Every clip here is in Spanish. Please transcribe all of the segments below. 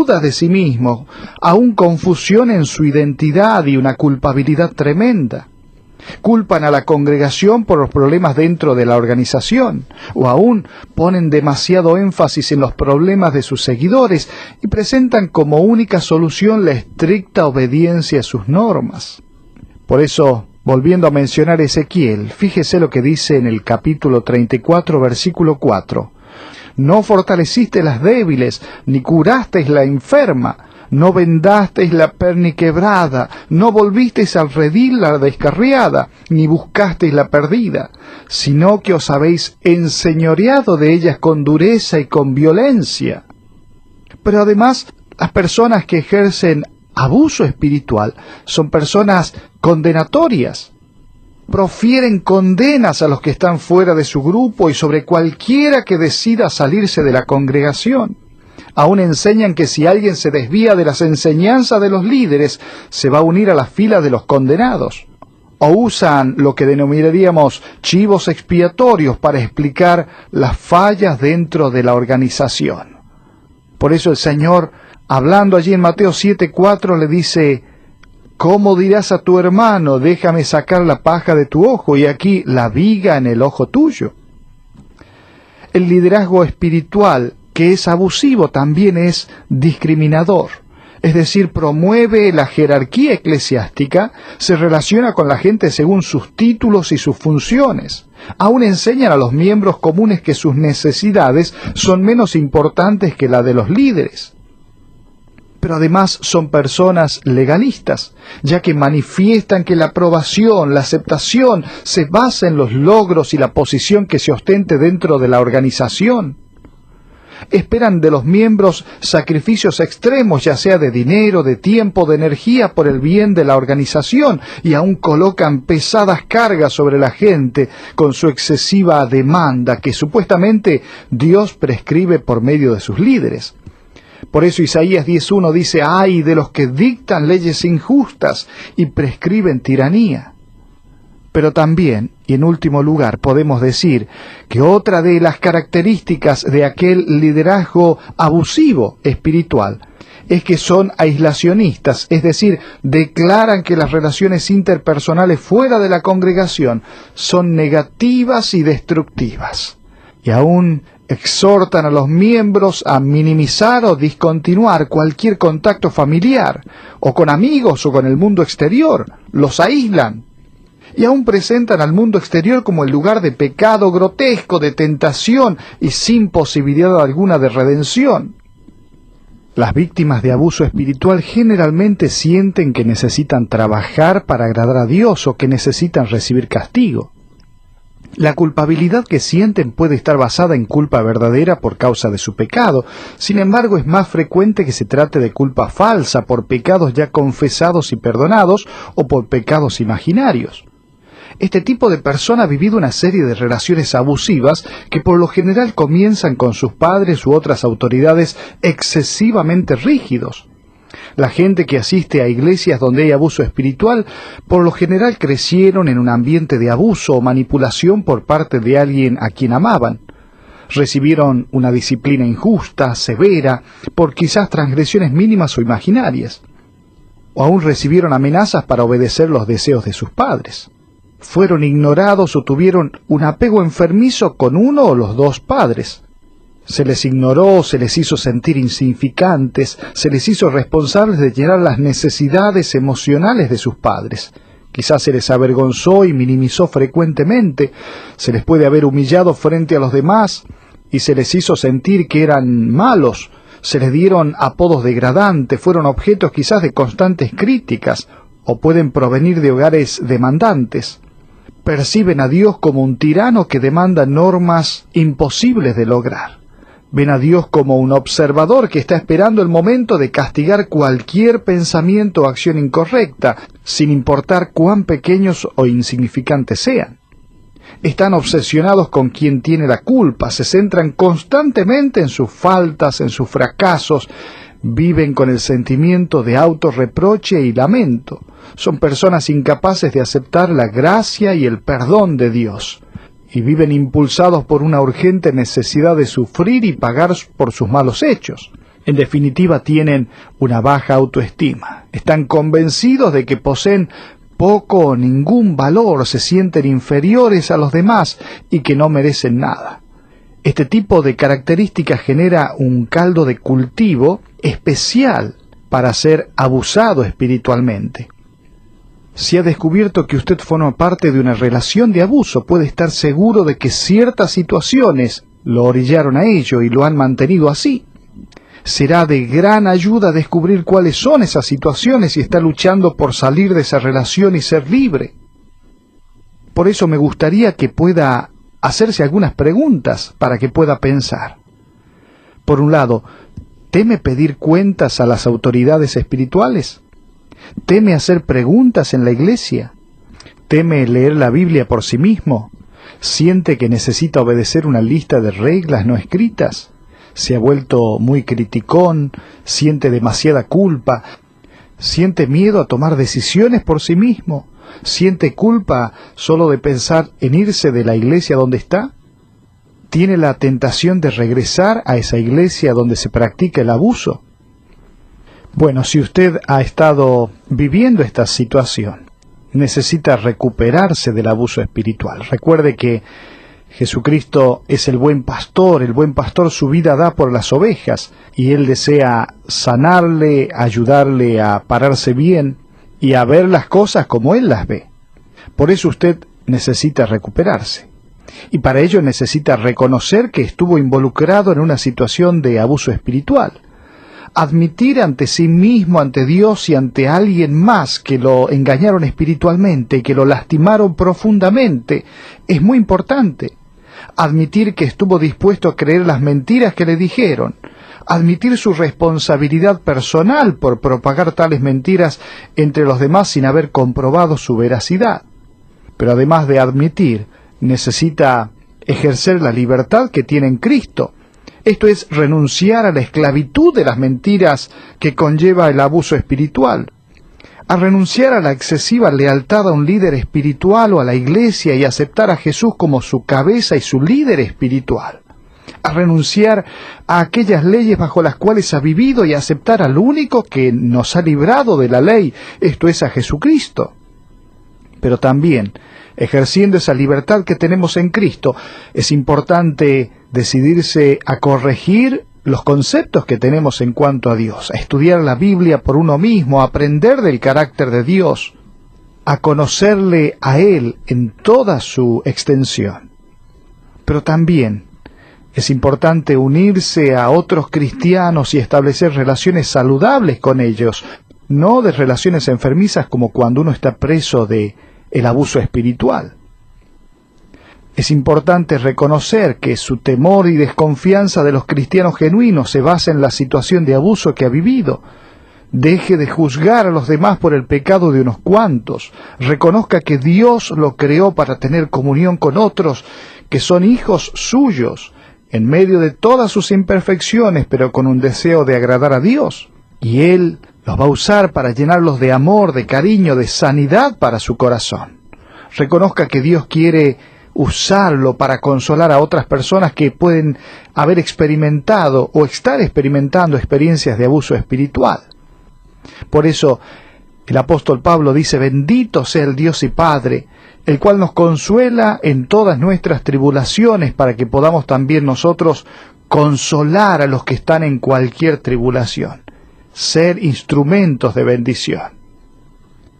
dudas de sí mismo, aún confusión en su identidad y una culpabilidad tremenda. Culpan a la congregación por los problemas dentro de la organización, o aún ponen demasiado énfasis en los problemas de sus seguidores y presentan como única solución la estricta obediencia a sus normas. Por eso, volviendo a mencionar Ezequiel, fíjese lo que dice en el capítulo 34, versículo 4. No fortaleciste las débiles, ni curasteis la enferma, no vendasteis la perniquebrada, no volvisteis al redil la descarriada, ni buscasteis la perdida, sino que os habéis enseñoreado de ellas con dureza y con violencia. Pero además, las personas que ejercen abuso espiritual son personas condenatorias. Profieren condenas a los que están fuera de su grupo y sobre cualquiera que decida salirse de la congregación. Aún enseñan que si alguien se desvía de las enseñanzas de los líderes, se va a unir a la fila de los condenados. O usan lo que denominaríamos chivos expiatorios para explicar las fallas dentro de la organización. Por eso el Señor, hablando allí en Mateo 7:4, le dice: ¿cómo dirás a tu hermano, déjame sacar la paja de tu ojo, y aquí la viga en el ojo tuyo? El liderazgo espiritual, que es abusivo, también es discriminador. Es decir, promueve la jerarquía eclesiástica, se relaciona con la gente según sus títulos y sus funciones. Aún enseñan a los miembros comunes que sus necesidades son menos importantes que la de los líderes. Pero además son personas legalistas, ya que manifiestan que la aprobación, la aceptación, se basa en los logros y la posición que se ostente dentro de la organización. Esperan de los miembros sacrificios extremos, ya sea de dinero, de tiempo, de energía, por el bien de la organización, y aún colocan pesadas cargas sobre la gente con su excesiva demanda que supuestamente Dios prescribe por medio de sus líderes. Por eso Isaías 10:1 dice: ¡ay de los que dictan leyes injustas y prescriben tiranía! Pero también, y en último lugar, podemos decir que otra de las características de aquel liderazgo abusivo espiritual es que son aislacionistas, es decir, declaran que las relaciones interpersonales fuera de la congregación son negativas y destructivas. Y aún exhortan a los miembros a minimizar o discontinuar cualquier contacto familiar, o con amigos o con el mundo exterior. Los aíslan. Y aún presentan al mundo exterior como el lugar de pecado grotesco, de tentación y sin posibilidad alguna de redención. Las víctimas de abuso espiritual generalmente sienten que necesitan trabajar para agradar a Dios o que necesitan recibir castigo. La culpabilidad que sienten puede estar basada en culpa verdadera por causa de su pecado. Sin embargo, es más frecuente que se trate de culpa falsa por pecados ya confesados y perdonados o por pecados imaginarios. Este tipo de persona ha vivido una serie de relaciones abusivas que por lo general comienzan con sus padres u otras autoridades excesivamente rígidos. La gente que asiste a iglesias donde hay abuso espiritual, por lo general crecieron en un ambiente de abuso o manipulación por parte de alguien a quien amaban. Recibieron una disciplina injusta, severa, por quizás transgresiones mínimas o imaginarias. O aún recibieron amenazas para obedecer los deseos de sus padres. Fueron ignorados o tuvieron un apego enfermizo con uno o los dos padres. Se les ignoró, se les hizo sentir insignificantes, se les hizo responsables de llenar las necesidades emocionales de sus padres. Quizás se les avergonzó y minimizó frecuentemente, se les puede haber humillado frente a los demás y se les hizo sentir que eran malos, se les dieron apodos degradantes, fueron objetos quizás de constantes críticas o pueden provenir de hogares demandantes. Perciben a Dios como un tirano que demanda normas imposibles de lograr. Ven a Dios como un observador que está esperando el momento de castigar cualquier pensamiento o acción incorrecta, sin importar cuán pequeños o insignificantes sean. Están obsesionados con quien tiene la culpa, se centran constantemente en sus faltas, en sus fracasos, viven con el sentimiento de autorreproche y lamento. Son personas incapaces de aceptar la gracia y el perdón de Dios. Y viven impulsados por una urgente necesidad de sufrir y pagar por sus malos hechos. En definitiva, tienen una baja autoestima. Están convencidos de que poseen poco o ningún valor, se sienten inferiores a los demás y que no merecen nada. Este tipo de características genera un caldo de cultivo especial para ser abusado espiritualmente. Si ha descubierto que usted forma parte de una relación de abuso, puede estar seguro de que ciertas situaciones lo orillaron a ello y lo han mantenido así. Será de gran ayuda descubrir cuáles son esas situaciones y está luchando por salir de esa relación y ser libre. Por eso me gustaría que pueda hacerse algunas preguntas para que pueda pensar. Por un lado, ¿teme pedir cuentas a las autoridades espirituales? ¿Teme hacer preguntas en la iglesia? ¿Teme leer la Biblia por sí mismo? ¿Siente que necesita obedecer una lista de reglas no escritas? ¿Se ha vuelto muy criticón? ¿Siente demasiada culpa? ¿Siente miedo a tomar decisiones por sí mismo? ¿Siente culpa solo de pensar en irse de la iglesia donde está? ¿Tiene la tentación de regresar a esa iglesia donde se practica el abuso? Bueno, si usted ha estado viviendo esta situación, necesita recuperarse del abuso espiritual. Recuerde que Jesucristo es el buen pastor su vida da por las ovejas, y Él desea sanarle, ayudarle a pararse bien y a ver las cosas como Él las ve. Por eso usted necesita recuperarse. Y para ello necesita reconocer que estuvo involucrado en una situación de abuso espiritual. Admitir ante sí mismo, ante Dios y ante alguien más que lo engañaron espiritualmente y que lo lastimaron profundamente es muy importante. Admitir que estuvo dispuesto a creer las mentiras que le dijeron. Admitir su responsabilidad personal por propagar tales mentiras entre los demás sin haber comprobado su veracidad. Pero además de admitir, necesita ejercer la libertad que tiene en Cristo. Esto es renunciar a la esclavitud de las mentiras que conlleva el abuso espiritual, a renunciar a la excesiva lealtad a un líder espiritual o a la iglesia y aceptar a Jesús como su cabeza y su líder espiritual, a renunciar a aquellas leyes bajo las cuales ha vivido y aceptar al único que nos ha librado de la ley, esto es a Jesucristo. Pero también, ejerciendo esa libertad que tenemos en Cristo, es importante decidirse a corregir los conceptos que tenemos en cuanto a Dios, a estudiar la Biblia por uno mismo, a aprender del carácter de Dios, a conocerle a Él en toda su extensión. Pero también es importante unirse a otros cristianos y establecer relaciones saludables con ellos, no de relaciones enfermizas como cuando uno está preso de el abuso espiritual. Es importante reconocer que su temor y desconfianza de los cristianos genuinos se basa en la situación de abuso que ha vivido. Deje de juzgar a los demás por el pecado de unos cuantos. Reconozca que Dios lo creó para tener comunión con otros que son hijos suyos, en medio de todas sus imperfecciones, pero con un deseo de agradar a Dios. Y Él los va a usar para llenarlos de amor, de cariño, de sanidad para su corazón. Reconozca que Dios quiere usarlo para consolar a otras personas que pueden haber experimentado o estar experimentando experiencias de abuso espiritual. Por eso el apóstol Pablo dice: bendito sea el Dios y Padre, el cual nos consuela en todas nuestras tribulaciones, para que podamos también nosotros consolar a los que están en cualquier tribulación, ser instrumentos de bendición.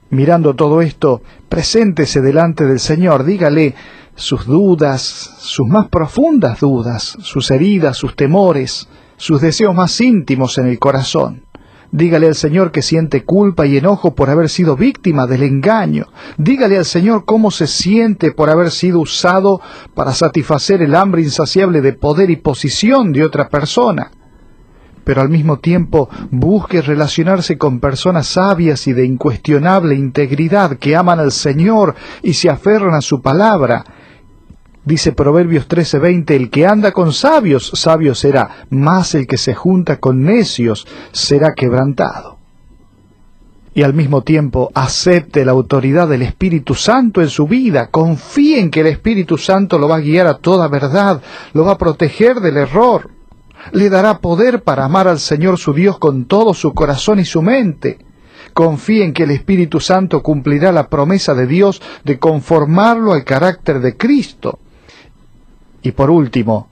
Mirando todo esto, preséntese delante del Señor, dígale sus dudas, sus más profundas dudas, sus heridas, sus temores, sus deseos más íntimos en el corazón. Dígale al Señor que siente culpa y enojo por haber sido víctima del engaño. Dígale al Señor cómo se siente por haber sido usado para satisfacer el hambre insaciable de poder y posición de otra persona. Pero al mismo tiempo busque relacionarse con personas sabias y de incuestionable integridad que aman al Señor y se aferran a su palabra. Dice Proverbios 13:20, el que anda con sabios, sabio será, mas el que se junta con necios será quebrantado. Y al mismo tiempo acepte la autoridad del Espíritu Santo en su vida, confíe en que el Espíritu Santo lo va a guiar a toda verdad, lo va a proteger del error. Le dará poder para amar al Señor su Dios con todo su corazón y su mente. Confíe en que el Espíritu Santo cumplirá la promesa de Dios de conformarlo al carácter de Cristo. Y por último,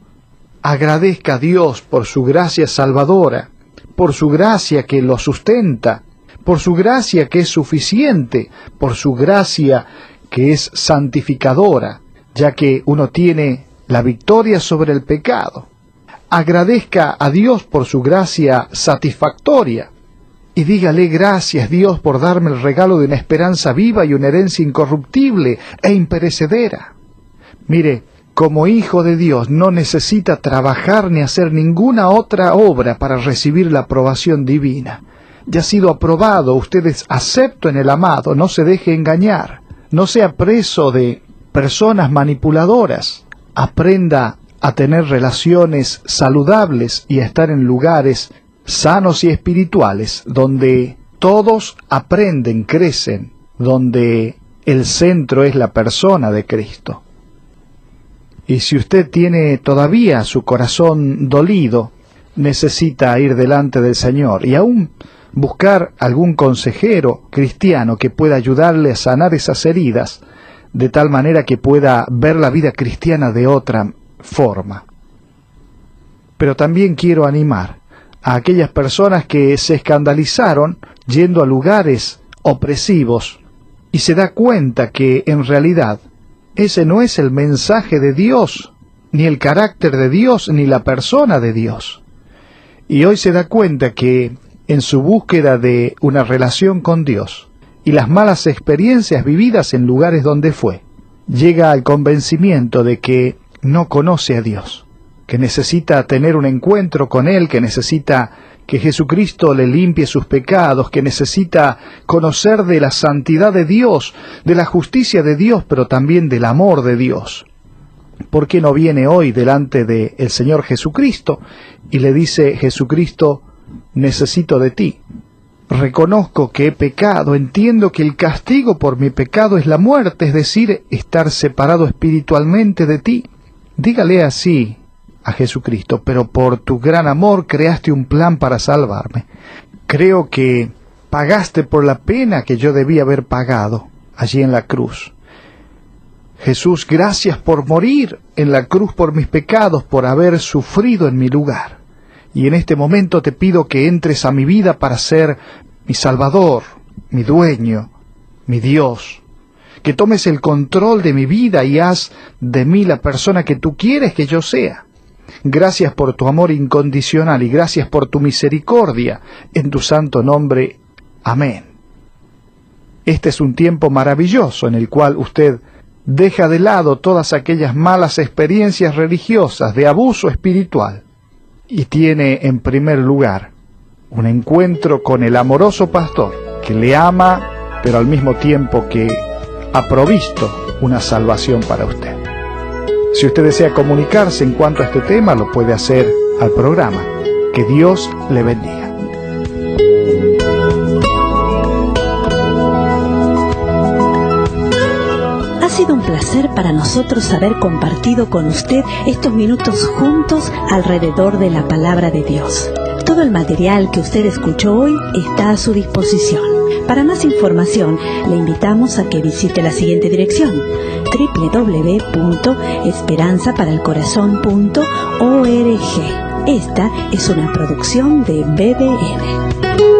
agradezca a Dios por su gracia salvadora, por su gracia que lo sustenta, por su gracia que es suficiente, por su gracia que es santificadora, ya que uno tiene la victoria sobre el pecado. Agradezca a Dios por su gracia satisfactoria y dígale: gracias Dios por darme el regalo de una esperanza viva y una herencia incorruptible e imperecedera. Mire, como hijo de Dios no necesita trabajar ni hacer ninguna otra obra para recibir la aprobación divina. Ya ha sido aprobado, usted es acepto en el amado, no se deje engañar, no sea preso de personas manipuladoras, aprenda a tener relaciones saludables y a estar en lugares sanos y espirituales, donde todos aprenden, crecen, donde el centro es la persona de Cristo. Y si usted tiene todavía su corazón dolido, necesita ir delante del Señor y aún buscar algún consejero cristiano que pueda ayudarle a sanar esas heridas, de tal manera que pueda ver la vida cristiana de otra forma. Pero también quiero animar a aquellas personas que se escandalizaron yendo a lugares opresivos y se da cuenta que en realidad ese no es el mensaje de Dios, ni el carácter de Dios, ni la persona de Dios. Y hoy se da cuenta que en su búsqueda de una relación con Dios y las malas experiencias vividas en lugares donde fue, llega al convencimiento de que no conoce a Dios, que necesita tener un encuentro con Él, que necesita que Jesucristo le limpie sus pecados, que necesita conocer de la santidad de Dios, de la justicia de Dios, pero también del amor de Dios. ¿Por qué no viene hoy delante del Señor Jesucristo y le dice: Jesucristo, necesito de ti? Reconozco que he pecado, entiendo que el castigo por mi pecado es la muerte, es decir, estar separado espiritualmente de ti. Dígale así a Jesucristo: pero por tu gran amor creaste un plan para salvarme. Creo que pagaste por la pena que yo debía haber pagado allí en la cruz. Jesús, gracias por morir en la cruz por mis pecados, por haber sufrido en mi lugar. Y en este momento te pido que entres a mi vida para ser mi Salvador, mi dueño, mi Dios. Que tomes el control de mi vida y haz de mí la persona que tú quieres que yo sea. Gracias por tu amor incondicional y gracias por tu misericordia. En tu santo nombre. Amén. Este es un tiempo maravilloso en el cual usted deja de lado todas aquellas malas experiencias religiosas de abuso espiritual y tiene en primer lugar un encuentro con el amoroso pastor que le ama, pero al mismo tiempo que ha provisto una salvación para usted. Si usted desea comunicarse en cuanto a este tema, lo puede hacer al programa. Que Dios le bendiga. Ha sido un placer para nosotros haber compartido con usted estos minutos juntos alrededor de la palabra de Dios. Todo el material que usted escuchó hoy está a su disposición. Para más información, le invitamos a que visite la siguiente dirección: www.esperanzaparaelcorazon.org. Esta es una producción de BDN.